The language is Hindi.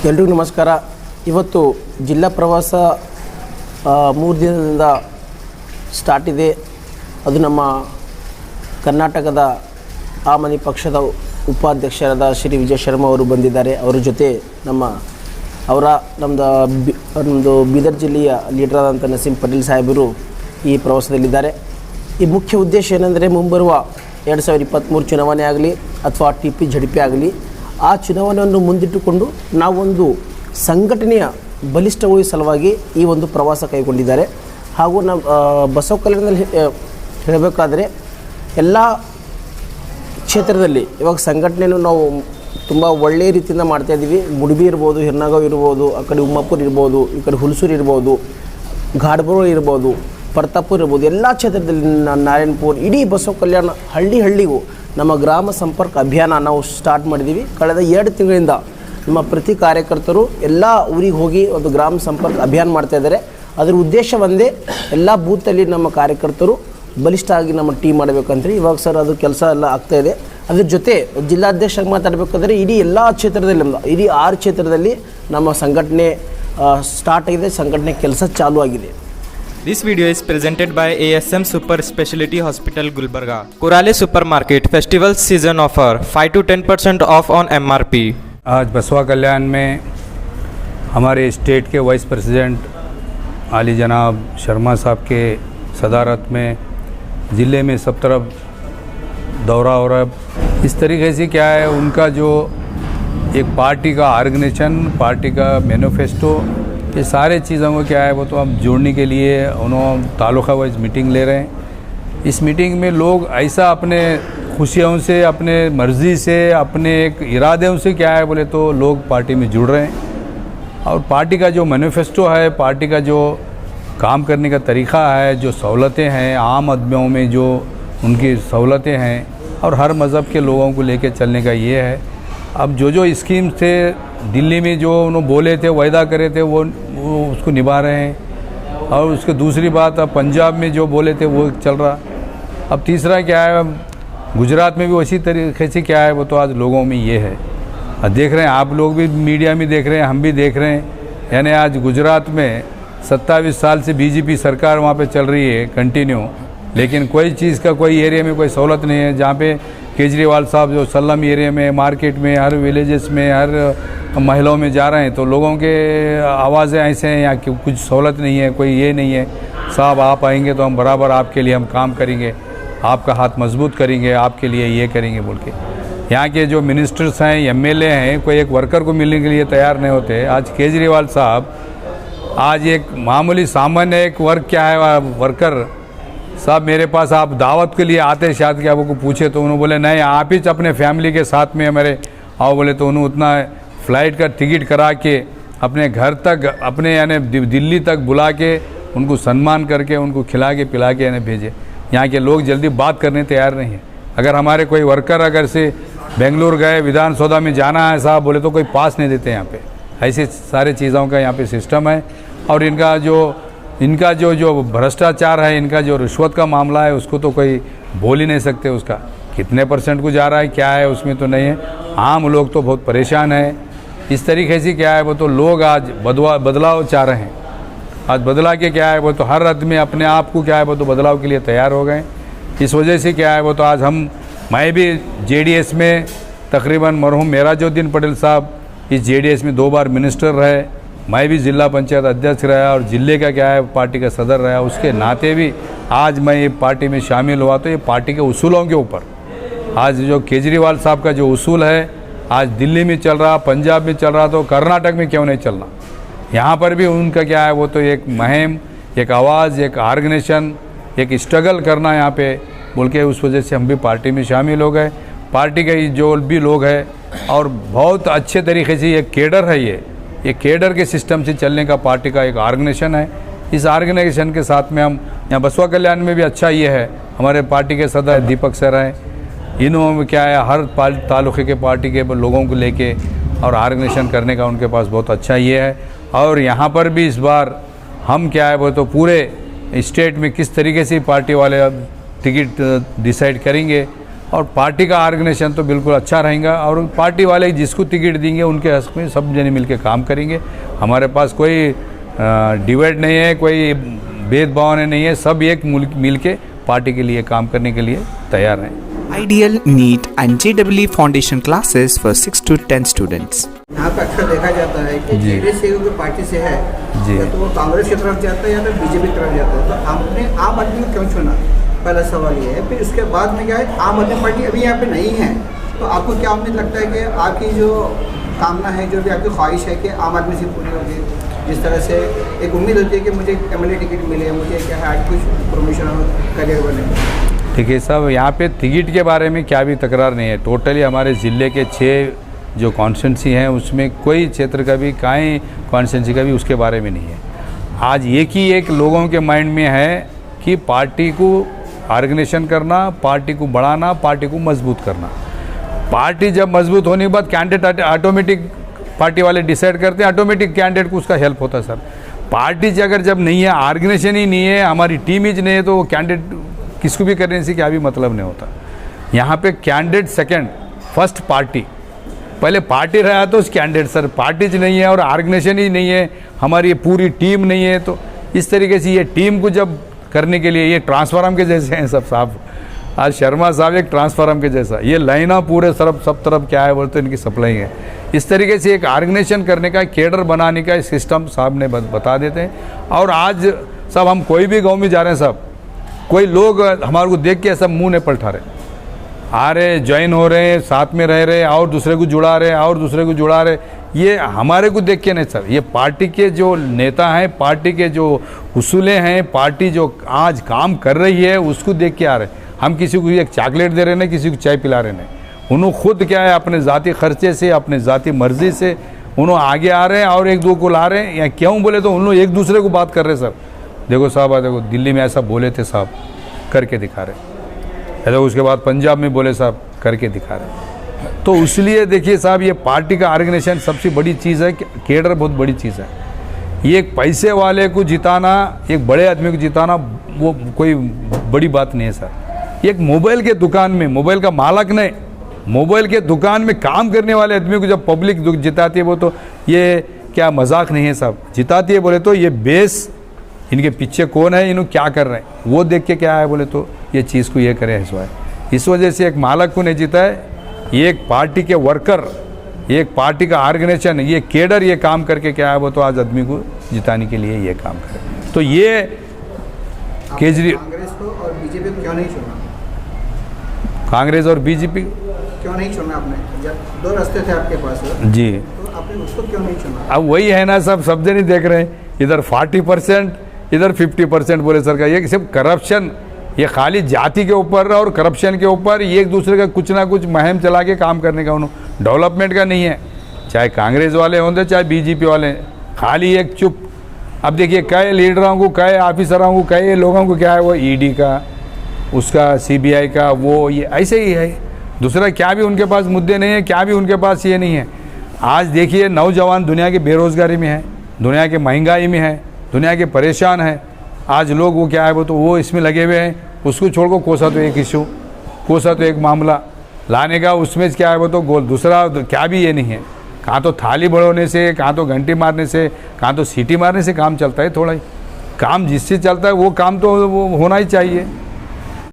ಎಲ್ರಿಗೂ ನಮಸ್ಕಾರ. ಇವತ್ತು ಜಿಲ್ಲಾ ಪ್ರವಾಸ 3 ದಿನದಿಂದ ಸ್ಟಾರ್ಟ್ ಇದೆ. ಅದು ನಮ್ಮ ಕರ್ನಾಟಕದ ಆಮನಿ ಪಕ್ಷದ ಉಪಾಧ್ಯಕ್ಷರಾದ ಶ್ರೀ ವಿಜಯ ಶರ್ಮಾ ಅವರು ಬಂದಿದ್ದಾರೆ. ಅವರ ಜೊತೆ ನಮ್ಮದು ಬೀದರ್ ಜಿಲ್ಲೆಯ ಲೀಡರ್ ಆದಂಥ ನಸೀಂ ಪಟೇಲ್ ಸಾಹೇಬರು ಈ ಪ್ರವಾಸದಲ್ಲಿದ್ದಾರೆ. ಈ ಮುಖ್ಯ ಉದ್ದೇಶ ಏನೆಂದರೆ ಮುಂಬರುವ 2023 ಚುನಾವಣೆ ಆಗಲಿ ಅಥವಾ TP-ZP ಆಗಲಿ, ಆ ಚುನಾವಣೆಯನ್ನು ಮುಂದಿಟ್ಟುಕೊಂಡು ನಾವೊಂದು ಸಂಘಟನೆಯ ಬಲಿಷ್ಠಗೊಳಿಸುವ ಸಲುವಾಗಿ ಈ ಒಂದು ಪ್ರವಾಸ ಕೈಗೊಂಡಿದ್ದಾರೆ. ಹಾಗೂ ಬಸವ ಕಲ್ಯಾಣದಲ್ಲಿ ಹೇಳಬೇಕಾದ್ರೆ ಎಲ್ಲ ಕ್ಷೇತ್ರದಲ್ಲಿ ಇವಾಗ ಸಂಘಟನೆಯನ್ನು ನಾವು ತುಂಬ ಒಳ್ಳೆಯ ರೀತಿಯಿಂದ ಮಾಡ್ತಾಯಿದ್ದೀವಿ. ಮುಡುಬಿ ಇರ್ಬೋದು, ಹಿರ್ನಾಗಾವ್ ಇರ್ಬೋದು, ಆ ಕಡೆ ಉಮ್ಮಾಪುರ ಇರ್ಬೋದು, ಈ ಕಡೆ ಹುಲ್ಸೂರು ಇರ್ಬೋದು, ಘಾಡ್ಬೋಳ ಇರ್ಬೋದು, ಪ್ರತಾಪುರ ಇರ್ಬೋದು, ಎಲ್ಲ ಕ್ಷೇತ್ರದಲ್ಲಿ ನಾರಾಯಣಪುರ, ಇಡೀ ಬಸವ ಕಲ್ಯಾಣ ಹಳ್ಳಿಗೂ ನಮ್ಮ ಗ್ರಾಮ ಸಂಪರ್ಕ ಅಭಿಯಾನ ನಾವು ಸ್ಟಾರ್ಟ್ ಮಾಡಿದ್ದೀವಿ. ಕಳೆದ 2 ತಿಂಗಳಿಂದ ನಮ್ಮ ಪ್ರತಿ ಕಾರ್ಯಕರ್ತರು ಎಲ್ಲ ಊರಿಗೆ ಹೋಗಿ ಒಂದು ಗ್ರಾಮ ಸಂಪರ್ಕ ಅಭಿಯಾನ ಮಾಡ್ತಾಯಿದ್ದಾರೆ. ಅದರ ಉದ್ದೇಶ ಒಂದೇ, ಎಲ್ಲ ಬೂತಲ್ಲಿ ನಮ್ಮ ಕಾರ್ಯಕರ್ತರು ಬಲಿಷ್ಠ ಆಗಿ ನಮ್ಮ ಟೀಮ್ ಮಾಡಬೇಕಂತ. ಇವಾಗ ಸರ್ ಅದು ಕೆಲಸ ಎಲ್ಲ ಆಗ್ತಾಯಿದೆ. ಅದ್ರ ಜೊತೆ ಜಿಲ್ಲಾಧ್ಯಕ್ಷ ಮಾತಾಡಬೇಕಾದ್ರೆ ಇಡೀ ಎಲ್ಲ ಕ್ಷೇತ್ರದಲ್ಲಿ ಇಡೀ 6 ಕ್ಷೇತ್ರದಲ್ಲಿ ನಮ್ಮ ಸಂಘಟನೆ ಸ್ಟಾರ್ಟ್ ಆಗಿದೆ, ಸಂಘಟನೆ ಕೆಲಸ ಚಾಲೂ ಆಗಿದೆ. This video is presented by ASM Super Speciality Hospital Gulbarga. Kurale Supermarket Festival Season Offer 5 to 10% off on MRP. आज बसवा कल्याण में हमारे स्टेट के वाइस प्रेसिडेंट आली जनाब शर्मा साहब के सदारत में ज़िले में सब तरफ दौरा हो रहा है. इस तरीके से क्या है, उनका जो एक पार्टी का ऑर्गेनाइजेशन, पार्टी का मैनिफेस्टो, ये सारे चीज़ों को क्या है वो तो हम जोड़ने के लिए उन्होंने तालुका वाइज मीटिंग ले रहे हैं. इस मीटिंग में लोग ऐसा अपने खुशियों से, अपने मर्ज़ी से, अपने एक इरादों से क्या है बोले तो लोग पार्टी में जुड़ रहे हैं. और पार्टी का जो मैनिफेस्टो है, पार्टी का जो काम करने का तरीक़ा है, जो सहूलतें हैं आम आदमियों में, जो उनकी सहूलतें हैं और हर मज़हब के लोगों को लेकर चलने का ये है. अब जो स्कीम थे दिल्ली में, जो उन्होंने बोले थे, वायदा करे थे, वो उसको निभा रहे हैं. और उसके दूसरी बात, अब पंजाब में जो बोले थे वो चल रहा. अब तीसरा क्या है, गुजरात में भी उसी तरीके से क्या है वो तो आज लोगों में ये है. देख रहे हैं आप लोग भी, मीडिया में देख रहे हैं, हम भी देख रहे हैं. यानी आज गुजरात में 27 साल से बीजेपी सरकार वहाँ पे चल रही है कंटिन्यू, लेकिन कोई चीज़ का कोई एरिया में कोई सहूलत नहीं है. जहाँ पे केजरीवाल साहब जो सल्लम एरिया में, मार्केट में, हर विलेजेस में, हर महलों में जा रहे हैं, तो लोगों के आवाज़ें ऐसे हैं यहाँ की कुछ सहूलत नहीं है, कोई ये नहीं है. साहब आप आएंगे तो हम बराबर आपके लिए हम काम करेंगे, आपका हाथ मजबूत करेंगे, आपके लिए ये करेंगे बोल के. यहाँ के जो मिनिस्टर्स हैं, MLA हैं, कोई एक वर्कर को मिलने के लिए तैयार नहीं होते. आज केजरीवाल साहब, आज एक मामूली सामान्य एक वर्क क्या है, वर्कर साहब मेरे पास आप दावत के लिए आते, शायद कि आपको पूछे तो उन्होंने बोले नहीं, आप ही अपने फैमिली के साथ में हमारे आओ बोले. तो उन्होंने उतना फ़्लाइट का टिकट करा के अपने घर तक, अपने यानी दिल्ली तक बुला के उनको सम्मान करके, उनको खिला के पिला के यानी भेजे. यहाँ के लोग जल्दी बात करने तैयार नहीं है. अगर हमारे कोई वर्कर अगर से बेंगलुरु गए, विधानसौधा में जाना है साहब बोले तो कोई पास नहीं देते यहाँ पे. ऐसे सारे चीज़ों का यहाँ पे सिस्टम है. और इनका जो भ्रष्टाचार है, इनका जो रिश्वत का मामला है, उसको तो कोई बोल ही नहीं सकते. उसका कितने % को जा रहा है, क्या है उसमें तो नहीं है. आम लोग तो बहुत परेशान है. इस तरीके से क्या है वो तो लोग आज बदलाव चाह रहे हैं. आज बदला के क्या है वो तो हर आदमी अपने आप को क्या है वो तो बदलाव के लिए तैयार हो गए. इस वजह से क्या है वो तो आज मैं भी JDS में तकरीबन मरहूम मेराजुद्दीन पटेल साहब इस JDS में 2 बार मिनिस्टर रहे. मैं भी जिला पंचायत अध्यक्ष रहा और ज़िले का क्या है पार्टी का सदर रहा. उसके नाते भी आज मैं ये पार्टी में शामिल हुआ. तो ये पार्टी के उसूलों के ऊपर आज जो केजरीवाल साहब का जो उसूल है, आज दिल्ली में चल रहा, पंजाब में चल रहा, तो कर्नाटक में क्यों नहीं चलना. यहाँ पर भी उनका क्या है वो तो एक मुहिम, एक आवाज़, एक ऑर्गेनाइजेशन, एक स्ट्रगल करना यहाँ पे बोल के, उस वजह से हम भी पार्टी में शामिल हो गए. पार्टी के जो भी लोग हैं और बहुत अच्छे तरीके से ये केडर है, ये केडर के सिस्टम से चलने का पार्टी का एक ऑर्गेनाइजेशन है. इस ऑर्गेनाइजेशन के साथ में हम यहाँ बसवा कल्याण में भी अच्छा ये है, हमारे पार्टी के सदस्य दीपक सर हैं. इन्होंने क्या है हर तालुके के पार्टी के लोगों को लेके और ऑर्गेनाइजेशन करने का उनके पास बहुत अच्छा ये है. और यहाँ पर भी इस बार हम क्या है वो तो पूरे स्टेट में किस तरीके से पार्टी वाले अब टिकट डिसाइड करेंगे और पार्टी का ऑर्गेनाइजेशन तो बिल्कुल अच्छा रहेगा और पार्टी वाले जिसको टिकट देंगे उनके हक में सब जने मिल के काम करेंगे। हमारे पास कोई डिवाइड नहीं है, कोई भेदभाव नहीं है, सब एक मिल के पार्टी के लिए काम करने के लिए तैयार हैं। Ideal, NEET and JEE foundation classes for 6 to 10 students. यहाँ पे अक्सर देखा जाता है कि जी। जेडीएस से कोई पार्टी से है जी। या तो वो कांग्रेस की तरफ जाता है या तो बीजेपी की तरफ जाता है, तो आपने आम आदमी को क्यों चुना? पहला सवाल ये है। फिर उसके बाद में क्या है, आम आदमी पार्टी अभी यहाँ पे नहीं है, तो आपको क्या उम्मीद लगता है कि आपकी जो कामना है, जो भी आपकी ख्वाहिश है कि आम आदमी से पूरी होगी? जिस तरह से एक उम्मीद होती है कि मुझे एमएलए टिकट मिले, मुझे क्या है आज कुछ प्रमोशन और करियर बने। देखिए साहब, यहाँ पे टिकट के बारे में क्या भी तकरार नहीं है। टोटली हमारे ज़िले के 6 जो कॉन्स्टिट्यूंसी हैं उसमें कोई क्षेत्र का भी काई कॉन्स्टिट्यूंसी का भी उसके बारे में नहीं है। आज एक लोगों के माइंड में है कि पार्टी को ऑर्गेनाइजेशन करना, पार्टी को बढ़ाना, पार्टी को मजबूत करना। पार्टी जब मजबूत होने के बाद कैंडिडेट ऑटोमेटिक पार्टी वाले डिसाइड करते हैं, ऑटोमेटिक कैंडिडेट को उसका हेल्प होता है सर। पार्टी अगर जब नहीं है, ऑर्गेनाइजेशन ही नहीं है, हमारी टीम ही नहीं है, तो कैंडिडेट किसको भी करने से क्या भी मतलब नहीं होता। यहाँ पे कैंडिडेट सेकंड, फर्स्ट पार्टी, पहले पार्टी रहा तो उस कैंडिडेट सर। पार्टी नहीं है और ऑर्गेनाइजेशन ही नहीं है, हमारी पूरी टीम नहीं है, तो इस तरीके से ये टीम को जब करने के लिए ये ट्रांसफार्म के जैसे हैं सब साहब। आज शर्मा साहब एक ट्रांसफार्म के जैसा, ये लाइना पूरे सब तरफ क्या है बोलते इनकी सप्लाई है। इस तरीके से एक ऑर्गेनाइजेशन करने का, केडर बनाने का सिस्टम साहब ने बता देते हैं। और आज सब हम कोई भी गाँव में जा रहे हैं साहब, कोई लोग हमारे को देख के सब मुंह नहीं पलटा रहे, आ रहे, ज्वाइन हो रहे हैं, साथ में रह रहे, और दूसरे को जुड़ा रहे, और दूसरे को जुड़ा रहे। ये हमारे को देख के नहीं सर, ये पार्टी के जो नेता हैं, पार्टी के जो उसूलें हैं, पार्टी जो आज काम कर रही है उसको देख के आ रहे हैं। हम किसी को एक चॉकलेट दे रहे नहीं, किसी को चाय पिला रहे नहीं, उन्होंने खुद क्या है अपने ज़ाती खर्चे से, अपने ज़ाती मर्जी से उन्होंने आगे आ रहे हैं और एक दो को ला रहे हैं। या क्यों बोले तो उन लोग एक दूसरे को बात कर रहे सर। देखो साहब, देखो दिल्ली में ऐसा बोले थे साहब, करके दिखा रहे। देखो उसके बाद पंजाब में बोले साहब, करके दिखा रहे। तो इसलिए देखिए साहब, ये पार्टी का ऑर्गेनाइजेशन सबसे बड़ी चीज़ है, केडर बहुत बड़ी चीज़ है। ये एक पैसे वाले को जिताना, एक बड़े आदमी को जिताना वो कोई बड़ी बात नहीं है सर। एक मोबाइल के दुकान में, मोबाइल का मालक नहीं, मोबाइल के दुकान में काम करने वाले आदमी को जब पब्लिक जिताती है, वो तो ये क्या मजाक नहीं है साहब। जिताती है बोले तो ये बेस, इनके पीछे कौन है, इन्हों क्या कर रहे हैं, वो देख के क्या है बोले तो ये चीज़ को ये करे है। इस वजह से एक मालक को नहीं जीता है, एक पार्टी के वर्कर, एक पार्टी का ऑर्गेनाइजेशन, ये केडर ये काम करके क्या है वो तो आज आदमी को जिताने के लिए ये काम करे। तो ये केजरीवाल, कांग्रेस को और बीजेपी को क्यों नहीं चुना? कांग्रेस और बीजेपी क्यों नहीं चुना आपने? जब 2 रास्ते थे आपके पास, जी, तो आपने उसको क्यों नहीं चुना? अब वही है ना सब जने देख रहे हैं, इधर 40%, इधर 50% बोले सरकार। ये सिर्फ करप्शन, ये खाली जाति के ऊपर और करप्शन के ऊपर एक दूसरे का कुछ ना कुछ मुहिम चला के काम करने का, उन्होंने डेवलपमेंट का नहीं है। चाहे कांग्रेस वाले होंगे चाहे बीजेपी वाले, खाली एक चुप। अब देखिए कई लीडरों को, कई ऑफिसरों को, कई लोगों को क्या है वो ईडी का, उसका सीबीआई का, वो ये ऐसे ही है। दूसरा क्या भी उनके पास मुद्दे नहीं है, क्या भी उनके पास ये नहीं है। आज देखिए नौजवान दुनिया की बेरोज़गारी में है, दुनिया की महंगाई में है, दुनिया के परेशान है। आज लोग वो क्या है वो तो वो इसमें लगे हुए हैं। उसको छोड़ को कोसा तो एक इशू, कोसा तो एक मामला लाने का, उसमें क्या है वो तो गोल, दूसरा क्या भी ये नहीं है। कहाँ तो थाली बढ़ाने से, कहाँ तो घंटी मारने से, कहाँ तो सीटी मारने से काम चलता है। थोड़ा ही काम जिससे चलता है वो काम तो वो होना ही चाहिए।